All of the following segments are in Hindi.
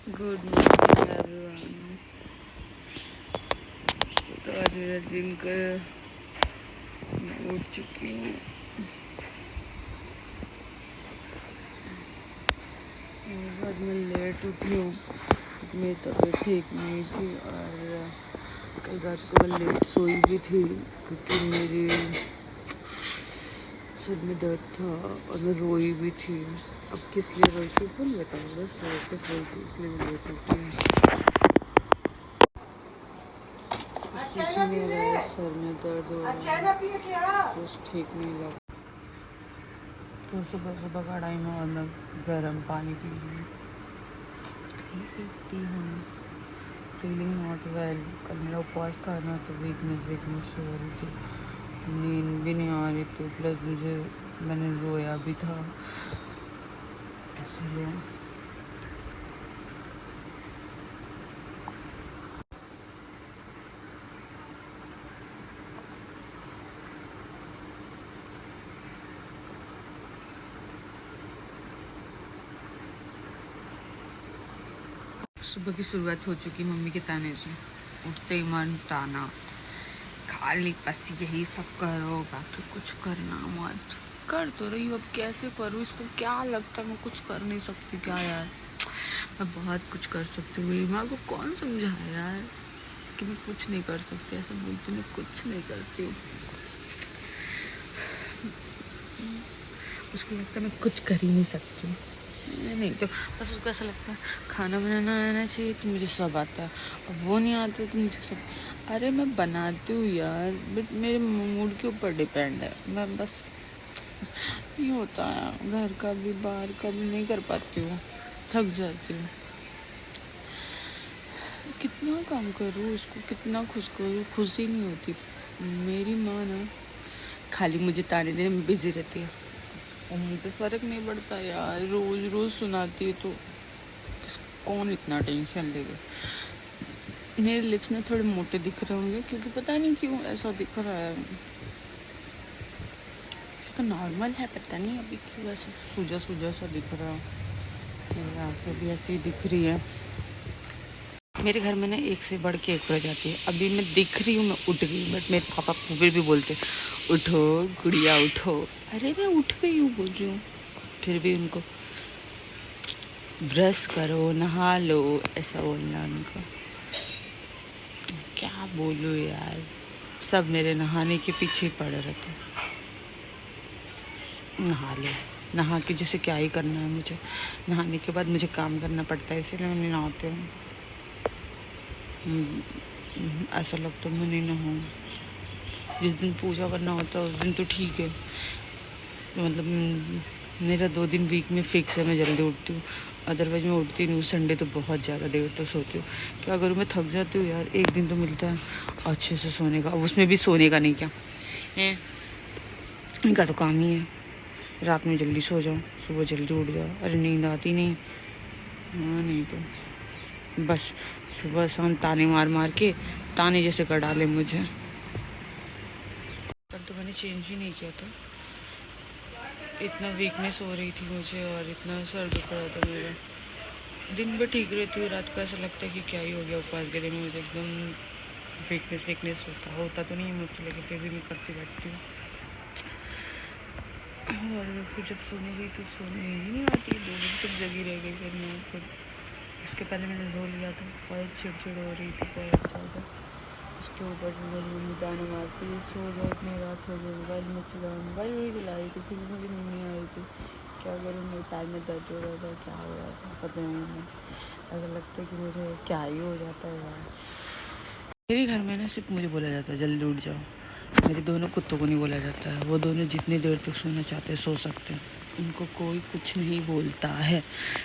Good morning everyone. तो आज मेरा दिन का मैं उठ चुकी हूँ। आज मैं लेट उठी हूँ क्योंकि मेरी तबीयत ठीक नहीं थी और कल रात को मैं लेट सोई भी थी क्योंकि मेरी सिर में दर्द था और मैं रोई भी थी। अब किस लिए रोई थी भूल बताऊँ, बस रो रोई थी इसलिए मैं लेट उठी हूँ। मेरा सर में दर्द हो रहा है, कुछ ठीक नहीं लग। तो सुबह सुबह कढ़ाई में और मैं गर्म पानी पी पीती हूँ। Feeling not well. कल मेरा उपवास था ना, तो वीकनेस हो रही थी, नींद भी नहीं आ रही थी, प्लस मैंने रोया भी था इसलिए। सुबह की शुरुआत हो चुकी मम्मी के ताने से। उठते ही मन ताना, खाली बस यही सब करो, बाकी कुछ करना मत। कर तो रही हूँ, अब कैसे करूँ इसको? क्या लगता है मैं कुछ कर नहीं सकती क्या यार? मैं बहुत कुछ कर सकती हूँ। दिमाग को कौन समझाए यार कि मैं कुछ नहीं कर सकती? ऐसा बोलती मैं कुछ नहीं करती हूँ। उसको लगता है मैं कुछ कर ही नहीं सकती। नहीं तो बस उसको ऐसा लगता है खाना बनाना आना चाहिए तो मुझे सब आता है, और वो नहीं आता तो मुझे सब। अरे मैं बनाती हूँ यार, बट मेरे मूड के ऊपर डिपेंड है। मैं बस नहीं होता है, घर का भी बाहर का भी नहीं कर पाती हूँ, थक जाती हूँ। कितना काम करूँ, उसको कितना खुश करूँ, खुशी नहीं होती। मेरी माँ ना खाली मुझे ताने देने में बिजी रहती है और मुझे फ़र्क नहीं पड़ता यार। रोज़ रोज़ सुनाती है तो कौन इतना टेंशन लेगा। मेरे लिप्स ना थोड़े मोटे दिख रहे होंगे क्योंकि पता नहीं क्यों ऐसा दिख रहा है। तो नॉर्मल है, पता नहीं अभी क्यों ऐसा सूजा सूजा सा दिख रहा है। मेरी आँखें भी ऐसी दिख रही है। मेरे घर में ना एक से बढ़ के एक प्रजाति है। अभी मैं दिख रही हूँ, मैं उठ गई, बट मेरे पापा फिर भी बोलते उठो गुड़िया उठो। अरे मैं उठ गई हूँ बोल रही हूँ, फिर भी उनको ब्रश करो नहा लो ऐसा बोलना उनको। क्या बोलूँ यार, सब मेरे नहाने के पीछे ही पड़े रहते। नहा लो, नहा के जैसे क्या ही करना है मुझे? नहाने के बाद मुझे काम करना पड़ता है, इसीलिए मैं नहीं नहाती हूँ। ऐसा लगता है मैं नहीं नहाऊँ। जिस दिन पूजा करना होता है उस दिन तो ठीक है, मतलब मेरा 2 दिन वीक में फिक्स है, मैं जल्दी उठती हूँ। अदरवाइज मैं उठती नहीं हूँ। संडे तो बहुत ज़्यादा देर तक सोती हूँ। क्या करूँ, मैं थक जाती हूँ यार। एक दिन तो मिलता है अच्छे से सोने का, उसमें भी सोने का नहीं, क्या है इनका तो काम ही है रात में जल्दी सो जाओ, सुबह जल्दी उठ जाओ। अरे नींद आती नहीं। हाँ नहीं तो बस सुबह शाम ताने मार मार के ताने जैसे कर डाले मुझे। कल तो मैंने चेंज ही नहीं किया था, इतना वीकनेस हो रही थी मुझे और इतना सर दुख रहा था मेरा। दिन भर ठीक रहती हूँ, रात को ऐसा लगता है कि क्या ही हो गया। उपवास के दिन में मुझे एकदम वीकनेस होता तो नहीं है मुझसे, लेकिन फिर भी मैं करती बैठती हूँ। और फिर जब सोने गई तो सोने ही नहीं आती, 2 बजे तक जगी रह गई। फिर इसके पहले मैंने धो लिया था, बहुत चिड़चिड़ हो रही थी बहुत ज़्यादा। उसके ऊपर से मेरी मम्मी दाना मारती है सो जाओ, इतनी रात हो गई, मोबाइल वही चला रही थी। फिर मुझे नींद नहीं आ रही थी, क्या करूँ, मेरे पैर में दर्द हो रहा था, क्या हो रहा था पता नहीं। ऐसा लगता है कि मुझे क्या ही हो जाता है यार। मेरे घर में ना सिर्फ मुझे बोला जाता है जल्दी उठ जाओ। मेरे दोनों कुत्तों को नहीं बोला जाता है। वो दोनों जितनी देर तक सोना चाहते हैं सो सकते हैं, उनको कोई कुछ नहीं बोलता है।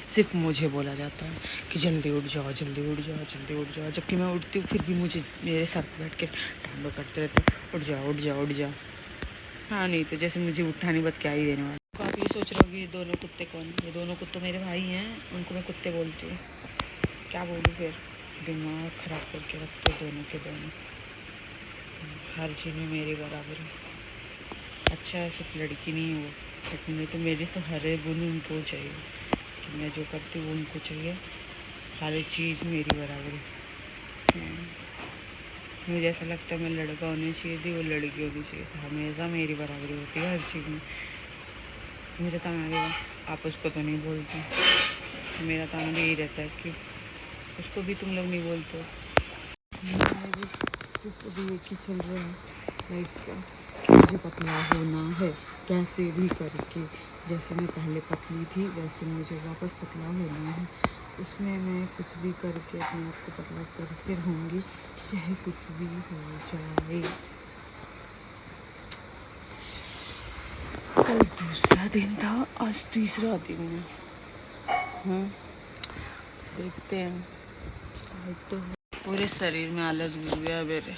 सिर्फ मुझे बोला जाता है कि जल्दी उठ जाओ जल्दी उठ जाओ जल्दी उठ जाओ। जबकि मैं उठती हूँ फिर भी मुझे मेरे सर पर बैठ के टांडो करते रहते, उठ जाओ उठ जाओ उठ जाओ। हाँ नहीं तो जैसे मुझे उठाने बाद क्या ही देने वाला। तो आप ये सोच रहे हो कि ये दोनों कुत्ते कौन? ये दोनों कुत्ते मेरे भाई हैं, उनको मैं कुत्ते बोलती हूँ। क्या बोलूँ फिर, दिमाग ख़राब करके रखते दोनों के दोनों, हर चीज़ में मेरे बराबर है। अच्छा है सिर्फ लड़की नहीं है वो, लेकिन नहीं तो मेरे तो हर एक गुण उनको चाहिए कि मैं जो करती हूँ वो उनको चाहिए। हर चीज़ मेरी बराबरी। मुझे ऐसा लगता है मैं लड़का होना चाहिए थी, वो लड़की होनी चाहिए थी। हमेशा मेरी बराबरी होती है हर चीज़ में। मुझे ताना देगा, आप उसको तो नहीं बोलते। मेरा ताना भी यही रहता है कि उसको भी तुम लोग नहीं बोलते हो। भी सिर्फ अभी एक ही चल रहा है लाइफ का कि मुझे पतला होना है कैसे भी करके। जैसे मैं पहले पतली थी वैसे मुझे वापस पतला होना है। उसमें मैं कुछ भी करके अपने आप को पतला करके रहूँगी, चाहे कुछ भी हो जाए। कल दूसरा दिन था, आज तीसरा दिन है। देखते हैं। तो पूरे शरीर में आलस घुस गया मेरे।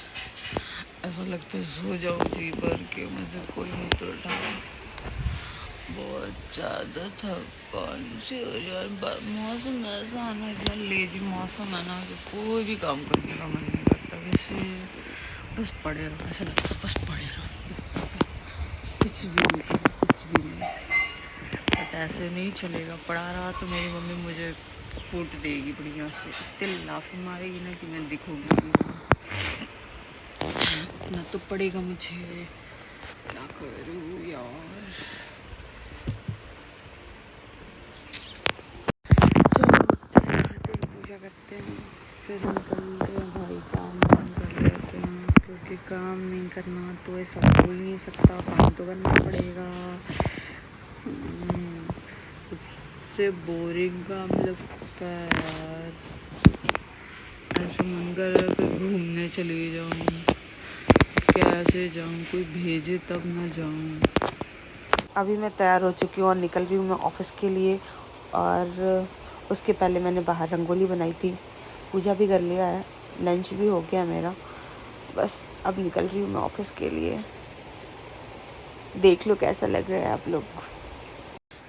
ऐसा लगता है सो जाऊँ जी भर के, मुझे कोई नहीं उठाओ। बहुत ज़्यादा थकान से हो जाए। मौसम ऐसा आना, इतना लेजी मौसम है ना कि कोई भी काम करने का मन नहीं करता। वैसे बस पड़े रहो, ऐसा लगता है बस पड़े रहो, कुछ भी नहीं करो, कुछ भी नहीं। बट ऐसे नहीं चलेगा, पड़ा रहा तो मेरी मम्मी मुझे कूट देगी बढ़िया से, इतनी लाफी मारेगी ना कि मैं दिखूंगी ना। तो पड़ेगा मुझे, क्या करूँ यार। चलो पूजा करते हैं, फिर निकलते हैं भाई, काम कर लेते हैं। क्योंकि काम नहीं करना तो ऐसा हो ही नहीं सकता, काम तो करना पड़ेगा। सबसे बोरिंग काम लगता है यार। ऐसा मन कर रहा है कोई घूमने चली जाऊँ, कैसे जाऊँ, कोई भेजे तब ना जाऊँ। अभी मैं तैयार हो चुकी हूँ और निकल रही हूँ मैं ऑफ़िस के लिए। और उसके पहले मैंने बाहर रंगोली बनाई थी, पूजा भी कर लिया है, लंच भी हो गया मेरा। बस अब निकल रही हूँ मैं ऑफ़िस के लिए। देख लो कैसा लग रहा है आप लोग।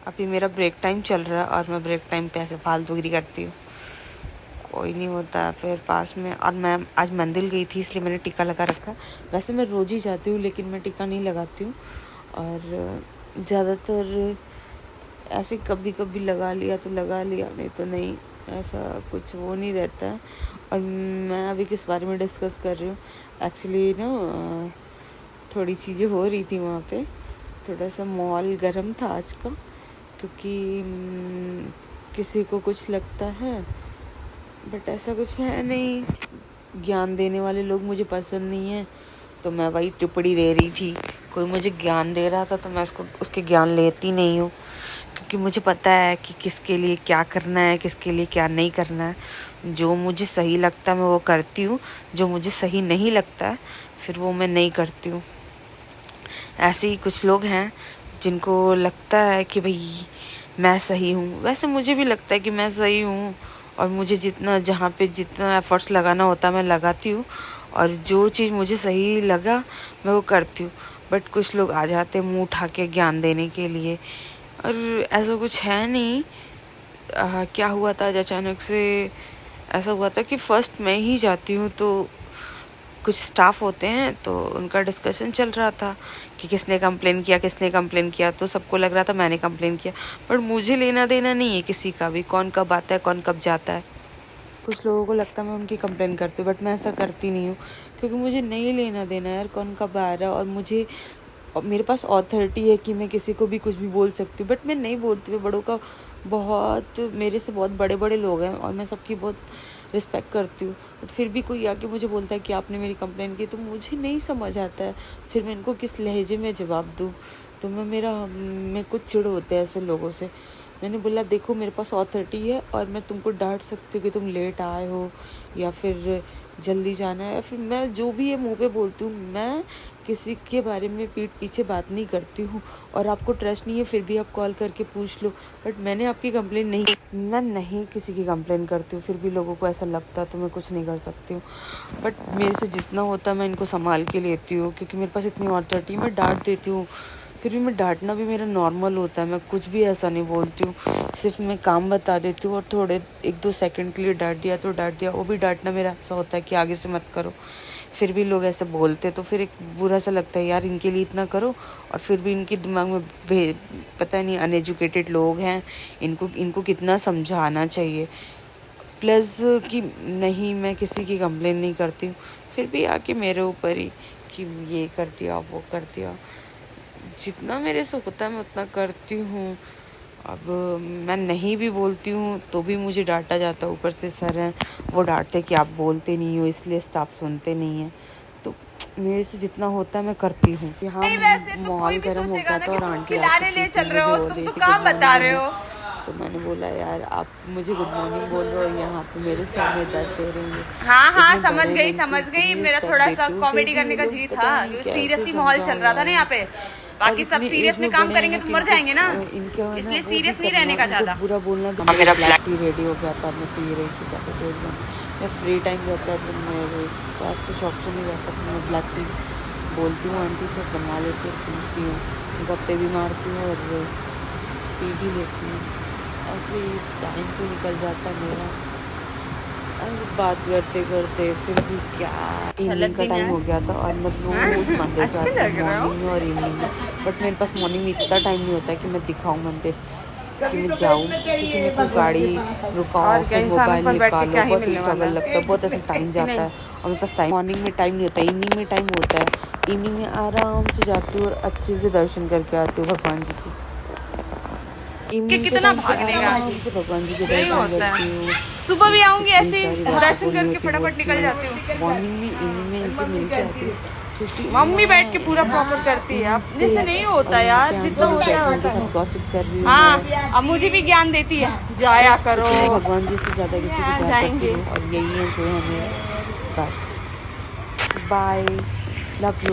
अभी मेरा ब्रेक टाइम चल रहा है और मैं ब्रेक टाइम पे ऐसे फालतूगिरी करती हूँ, कोई नहीं होता फिर पास में। और मैं आज मंदिर गई थी इसलिए मैंने टीका लगा रखा। वैसे मैं रोज़ ही जाती हूँ लेकिन मैं टीका नहीं लगाती हूँ, और ज़्यादातर ऐसे कभी कभी लगा लिया तो लगा लिया, नहीं तो नहीं, ऐसा कुछ वो नहीं रहता है। और मैं अभी किस बारे में डिस्कस कर रही हूँ, एक्चुअली ना थोड़ी चीज़ें हो रही थी वहाँ पे। थोड़ा सा माहौल गर्म था आज का, क्योंकि किसी को कुछ लगता है बट ऐसा कुछ है नहीं। ज्ञान देने वाले लोग मुझे पसंद नहीं है, तो मैं वही टिप्पणी दे रही थी। कोई मुझे ज्ञान दे रहा था तो मैं उसके ज्ञान लेती नहीं हूँ, क्योंकि मुझे पता है कि किसके लिए क्या करना है, किसके लिए क्या नहीं करना है। जो मुझे सही लगता है मैं वो करती हूँ, जो मुझे सही नहीं लगता है फिर वो मैं नहीं करती हूँ। ऐसे ही कुछ लोग हैं जिनको लगता है कि भाई मैं सही हूँ। वैसे मुझे भी लगता है कि मैं सही हूँ, और मुझे जहाँ पे जितना एफर्ट्स लगाना होता है मैं लगाती हूँ, और जो चीज़ मुझे सही लगा मैं वो करती हूँ। बट कुछ लोग आ जाते हैं मुँह उठा के ज्ञान देने के लिए, और ऐसा कुछ है नहीं। क्या हुआ था आज अचानक से ऐसा हुआ था कि फर्स्ट मैं ही जाती हूँ, तो कुछ स्टाफ होते हैं तो उनका डिस्कशन चल रहा था कि किसने कंप्लेन किया, तो सबको लग रहा था मैंने कंप्लेन किया। पर मुझे लेना देना नहीं है किसी का भी, कौन कब आता है कौन कब जाता है। कुछ लोगों को लगता है मैं उनकी कंप्लेन करती हूँ, बट मैं ऐसा करती नहीं हूँ, क्योंकि मुझे नहीं लेना देना यार कौन कब आ रहा है। और मेरे पास ऑथोरिटी है कि मैं किसी को भी कुछ भी बोल सकती हूँ, बट मैं नहीं बोलती हूँ। बड़ों का बहुत, मेरे से बहुत बड़े बड़े लोग हैं और मैं सबकी बहुत रिस्पेक्ट करती हूँ, बट फिर भी कोई आके मुझे बोलता है कि आपने मेरी कंप्लेन की, तो मुझे नहीं समझ आता है फिर मैं इनको किस लहजे में जवाब दूँ। तो मैं कुछ चिढ़ होते हैं ऐसे लोगों से। मैंने बोला देखो मेरे पास ऑथोरिटी है और मैं तुमको डांट सकती हूँ कि तुम लेट आए हो या फिर जल्दी जाना है, या फिर मैं जो भी है मुंह पे बोलती हूँ। मैं किसी के बारे में पीठ पीछे बात नहीं करती हूँ, और आपको ट्रस्ट नहीं है फिर भी आप कॉल करके पूछ लो, बट मैंने आपकी कंप्लेन नहीं किसी की कंप्लेन करती हूँ। फिर भी लोगों को ऐसा लगता है तो मैं कुछ नहीं कर सकती हूँ, बट मेरे से जितना होता है मैं इनको संभाल के लेती हूँ, क्योंकि मेरे पास इतनी ऑथोरिटी। मैं डांट देती हूँ, फिर भी मैं डांटना भी मेरा नॉर्मल होता है, मैं कुछ भी ऐसा नहीं बोलती हूँ, सिर्फ मैं काम बता देती हूँ और थोड़े 1-2 सेकंड के लिए डांट दिया तो डांट दिया। वो भी डांटना मेरा ऐसा होता है कि आगे से मत करो। फिर भी लोग ऐसे बोलते तो फिर एक बुरा सा लगता है यार इनके लिए इतना करो, और फिर भी इनके दिमाग में पता नहीं अनएजुकेटेड लोग हैं, इनको कितना समझाना चाहिए। प्लस कि नहीं मैं किसी की कंप्लेन नहीं करती हूँ, फिर भी आके मेरे ऊपर ही कि ये कर दिया वो कर दिया। जितना मेरे से होता है मैं उतना करती हूँ। अब मैं नहीं भी बोलती हूँ तो भी मुझे डांटा जाता है। ऊपर से सर हैं वो डांटते कि आप बोलते नहीं हो इसलिए स्टाफ सुनते नहीं है। तो मेरे से जितना होता है मैं करती हूँ। यहाँ माहौल गर्म हो गया था और आंटी ले चल रहे हो, तुम तो काम बता रहे हो। तो मैंने बोला यार आप मुझे गुड मॉर्निंग बोल रहे हो, यहाँ पे मेरे सर में दर्द दे रहे हैं। हाँ समझ गई। मेरा थोड़ा सा कॉमेडी करने का जी था, सीरियस ही माहौल चल रहा था ना यहाँ पे। बाकी सब सीरियस में काम करेंगे तो मर जाएंगे ना, इसलिए सीरियस नहीं रहने का ज्यादा। पूरा बोलना मेरा ब्लैक टी रेडी हो गया था, मैं पी रही थी क्या बोल रहा। मैं फ्री टाइम रहता है तो मेरे पास कुछ ऑप्शन नहीं रहता तो मैं ब्लैक टी बोलती हूँ आंटी से बनवा लेती हूँ, पीती हूँ, गप्पे भी मारती हूँ और पी भी लेती हूँ। ऐसे ही टाइम तो निकल जाता है मेरा बात करते करते। फिर भी क्या इवनिंग का टाइम हो गया था और मतलब मंदिर जाते हैं मॉर्निंग में और इवनिंग में। बट मेरे पास मॉर्निंग में इतना टाइम नहीं होता है कि मैं दिखाऊँ मंदिर कि मैं जाऊँ, क्योंकि मेरे को गाड़ी रुकाओ फिर मोबाइल निकालो, बहुत स्ट्रगल लगता है, बहुत ऐसा टाइम जाता है। और मेरे पास टाइम मॉर्निंग में टाइम नहीं होता, इवनिंग में टाइम होता है। इवनिंग में आराम से जाती हूँ और अच्छे से दर्शन करके आती हूँ भगवान जी की। कितना भाग लेगा, भगवान जी के दर्शन करती हूँ। सुबह भी आऊंगी ऐसे ही दर्शन करके फटाफट निकल जाती हूँ। मॉर्निंग में इवनिंग में इनसे मिल के आती हूँ क्योंकि मम्मी बैठ के पूरा प्रॉपर करती है। अब जैसे नहीं होता यार, जितना होता है उनके साथ गॉसिप कर रही हूँ। हाँ, अब मुझे भी ज्ञान देती है, जाया करो। भगवान जी से ज़्यादा किसी को प्यार करती हूँ और यही है जो हमें बस। Bye, love you.